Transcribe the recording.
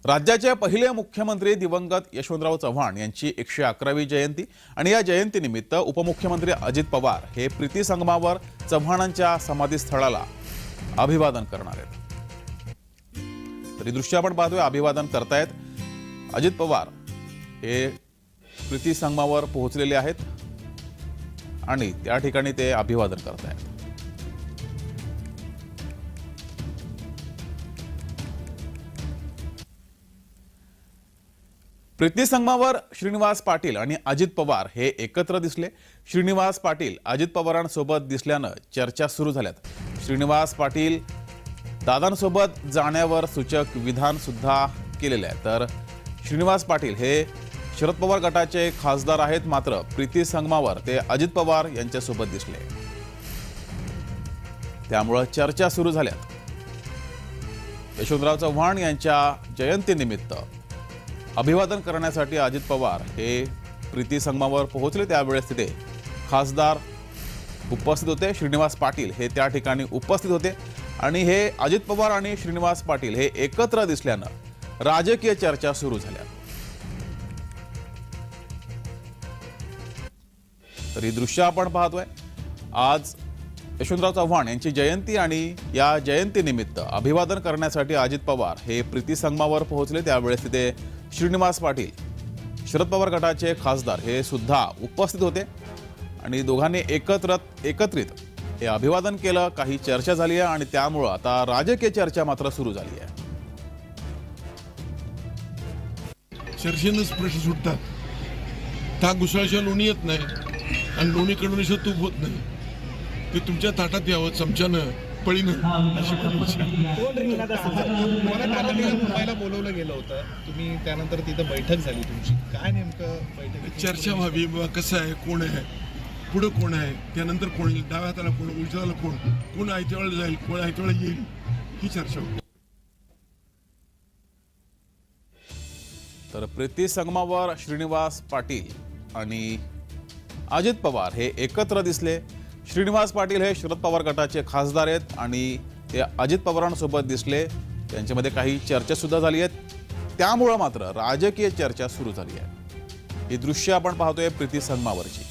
राज्याचे पहिले मुख्यमंत्री दिवंगत यशवंतराव चव्हाण यांची 111वी जयंती आणि या जयंतीनिमित्त उपमुख्यमंत्री अजित पवार हे प्रीती संगमावर चव्हाणांच्या समाधीस्थळाला अभिवादन करणार आहेत। तरी दृश्य आपण पाहतोय, अभिवादन करतायत अजित पवार हे प्रीती संगमावर पोहोचलेले आहेत आणि त्या ठिकाणी ते अभिवादन करतायत। प्रीती संगमावर श्रीनिवास पाटील आणि अजित पवार हे एकत्र दिसले। श्रीनिवास पाटील अजित पवारांसोबत दिसल्यानं चर्चा सुरू झाल्यात। श्रीनिवास पाटील दादांसोबत जाण्यावर सूचक विधान सुद्धा केलेले आहे। तर श्रीनिवास पाटील हे शरद पवार गटाचे खासदार आहेत, मात्र प्रीती संगमावर ते अजित पवार यांच्यासोबत दिसले, त्यामुळे चर्चा सुरू झाल्यात। यशवंतराव चव्हाण यांच्या जयंतीनिमित्त अभिवादन करण्यासाठी अजित पवार हे प्रीती संगमावर पोहोचले, त्यावेळेस तिथे खासदार उपस्थित होते। श्रीनिवास पाटील हे त्या ठिकाणी उपस्थित होते आणि हे अजित पवार आणि श्रीनिवास पाटील हे एकत्र दिसल्यानं राजकीय चर्चा सुरू झाल्या। तर ही दृश्य आपण पाहतोय, आज यशवंतराव चव्हाण यांची जयंती आणि या जयंतीनिमित्त अभिवादन करण्यासाठी अजित पवार हे प्रीती संगमावर पोहोचले, त्यावेळेस तिथे श्रीनिवास पाटील शरद पवार गटाचे खासदार हे सुद्धा उपस्थित होते आणि दोघांनी एकत्रित हे अभिवादन केलं। काही चर्चा झाली आहे आणि त्यामुळे आता राजकीय चर्चा मात्र सुरू झाली आहे। चर्चेनंच प्रश्न सुटतात, ताक घुसळाशिवा लोणी येत नाही आणि लोणी कडवण्याशिवाय तूप होत नाही। ते तुमच्या ताटात यावं चमच्यानं पळीनं अशी मुंबईला बोलवलं गेलं होतं, तुम्ही त्यानंतर तिथं बैठक झाली तुमची, काय नेमकं बैठक चर्चा व्हावी, कसं आहे, कोण आहे, पुढं कोण आहे, त्यानंतर कोण येईल, डाव्या हाताला कोण, उजव्या हाताला कोण, कोण आयत्या वेळेला जाईल, कोण आयत्या वेळेला येईल, ही चर्चा होती। तर प्रीती संगमावर श्रीनिवास पाटील आणि अजित पवार हे एकत्र दिसले। श्रीनिवास पाटील हे शरद पवार गटाचे खासदार आहेत आणि ते अजित पवारांसोबत दिसले, त्यांच्यामध्ये काही चर्चा सुद्धा झाली आहेत, त्यामुळे मात्र राजकीय चर्चा सुरू झाली आहे। ही दृश्य आपण पाहतोय प्रीती संगमावरची।